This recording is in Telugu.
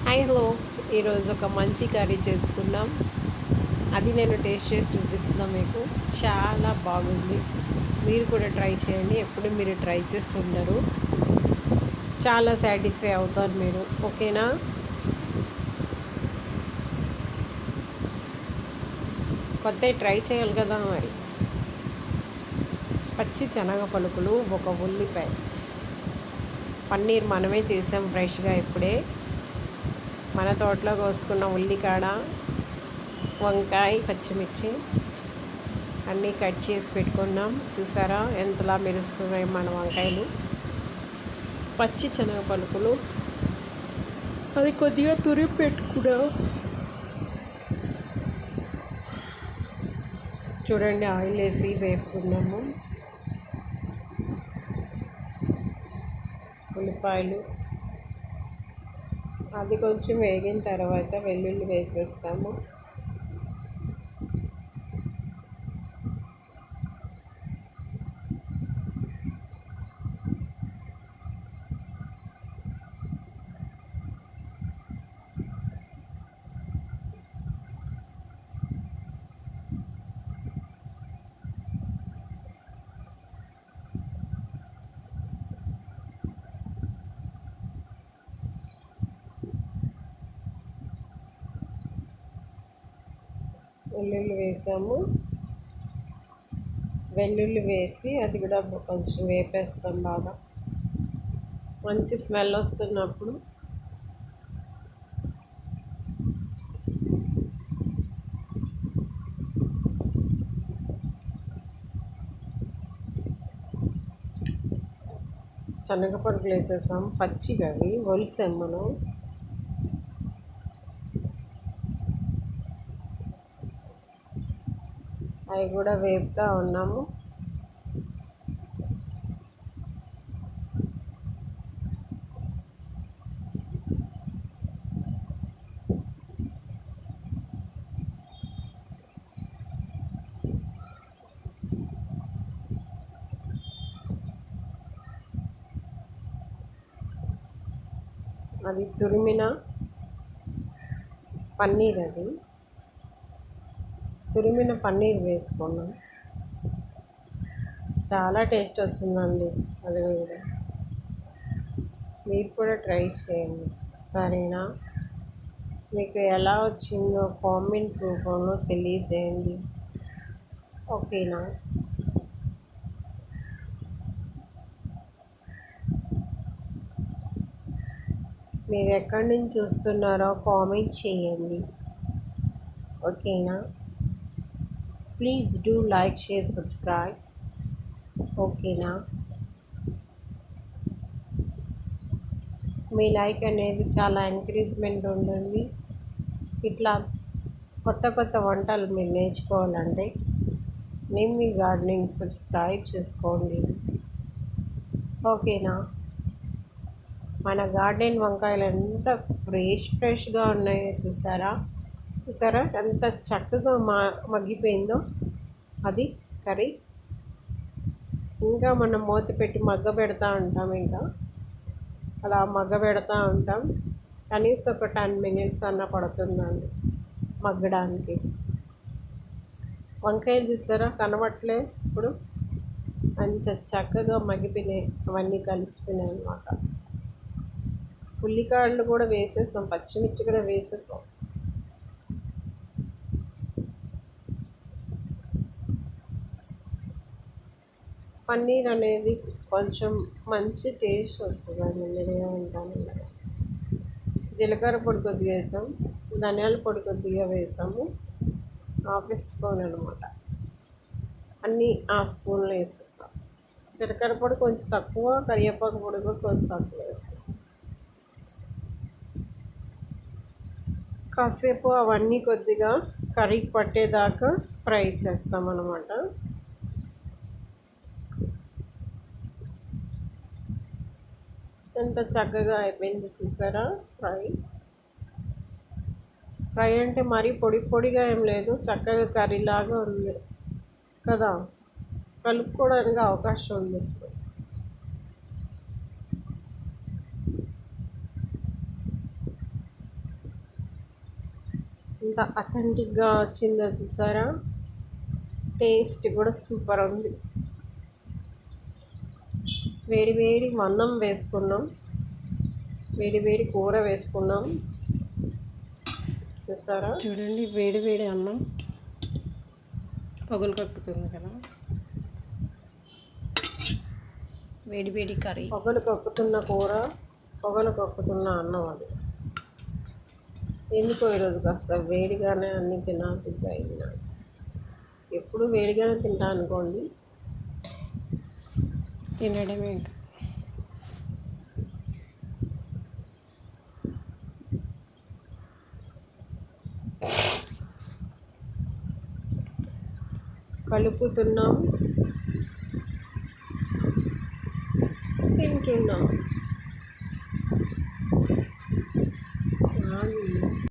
Hi hello. ఈరోజు ఒక మంచి కర్రీ చేసుకున్నాం. అది నేను టేస్ట్ చేసి చూపిస్తున్నాను మీకు. చాలా బాగుంది. మీరు కూడా ట్రై చేయండి. ఎప్పుడు మీరు ట్రై చేస్తుండరు. చాలా సాటిస్ఫై అవుతారు మీరు. ఓకేనా? కొత్త ట్రై చేయాలి కదా మరి. పచ్చి శనగ పలుకులు, ఒక ఉల్లిపాయ, పన్నీర్ మనమే చేసాం ఫ్రెష్గా ఇప్పుడే. మన తోటలో కోసుకున్న ఉల్లికాడ, వంకాయ, పచ్చిమిర్చి అన్నీ కట్ చేసి పెట్టుకున్నాం. చూసారా ఎంతలా మెరుస్తున్నాయి మన వంకాయలు. పచ్చి శనగ పలుకులు అది కొద్దిగా తురిమి పెట్టుకున్నాం. చూడండి, ఆయిల్ వేసి వేపుతున్నాము. ఉల్లిపాయలు అది కొంచెం వేగిన తర్వాత వెల్లుల్లి వేసేస్తాము. వెల్లుల్లి వేసాము. వెల్లుల్లి వేసి అది కూడా కొంచెం వేపేస్తాం బాగా. మంచి స్మెల్ వస్తున్నప్పుడు శనగపరుపులు వేసేసాం. పచ్చిగా అవి ఒలిసాం మనం. అవి కూడా వేపుతూ ఉన్నాము. అది తురిమిన పన్నీర్, అది తురిమిన పన్నీర్ వేసుకున్నాం. చాలా టేస్ట్ వచ్చిందండి. అది కూడా మీరు కూడా ట్రై చేయండి. సరేనా? మీకు ఎలా వచ్చిందో కామెంట్ రూపంలో తెలియజేయండి. ఓకేనా? మీరు ఎక్కడి నుంచి చూస్తున్నారో కామెంట్ చేయండి. ఓకేనా? Please do like, share, subscribe. ఓకేనా? మీ లైక్ అనేది చాలా ఎంకరేజ్మెంట్ ఉంటుంది. ఇట్లా కొత్త కొత్త వంటలు మీరు నేర్చుకోవాలంటే మీ గార్డెనింగ్ సబ్స్క్రైబ్ చేసుకోండి. ఓకేనా? మన గార్డెన్ వంకాయలు ఎంత ఫ్రెష్గా ఉన్నాయో చూసారా? చూసారా ఎంత చక్కగా మగ్గిపోయిందో అది కర్రీ. ఇంకా మనం మూత పెట్టి మగ్గ పెడతా ఉంటాం. ఇంకా అలా మగ్గ పెడతా ఉంటాం. కనీసం ఒక 10 minutes అన్న పడుతుందండి మగ్గడానికి. వంకాయలు చూసారా కనబట్లే ఇప్పుడు. మంచి చక్కగా మగ్గిపోయినాయి, అవన్నీ కలిసిపోయినాయి అన్నమాట. ఉల్లికాడలు కూడా వేసేసాం, పచ్చిమిర్చి కూడా వేసేసాం. పన్నీర్ అనేది కొంచెం మంచి టేస్ట్ వస్తుందండి. నేనేమంటాను, జీలకర్ర పొడి కొద్దిగా వేసాం, ధనియాల పొడి కొద్దిగా వేసాము, హాఫ్ స్పూన్ అనమాట. అన్నీ హాఫ్ స్పూన్లు వేసేస్తాం. జీలకర్ర పొడి కొంచెం తక్కువ, కరివేపాకు పొడి కూడా కొంచెం తక్కువ వేస్తాం. కాసేపు అవన్నీ కొద్దిగా కర్రీకి పట్టేదాకా ఫ్రై చేస్తాం అన్నమాట. ఎంత చక్కగా అయిపోయింది చూసారా ఫ్రై. ఫ్రై అంటే మరీ పొడి పొడిగా ఏం లేదు, చక్కగా కర్రీలాగా ఉంది కదా. కలుపుకోవడానికి అవకాశం ఉంది. ఇంత అథెంటిక్గా వచ్చిందో చూసారా. టేస్ట్ కూడా సూపర్ ఉంది. వేడి వేడి అన్నం వేసుకున్నాం, వేడి వేడి కూర వేసుకున్నాం. చూసారా, చూడండి వేడి వేడి అన్నం పొగలు కక్కుతుంది కదా. వేడి వేడి కర్రీ, పొగలు కక్కుతున్న కూర, పొగలు కక్కుతున్న అన్నం. అది ఎందుకో ఈరోజు కాస్త వేడిగానే అన్నీ తినాబుద్ధి అయింది నాకు. ఎప్పుడు వేడిగానే తింటా అనుకోండి. తినడమే ఇంకా. కలుపుతున్నాం, తింటున్నాం.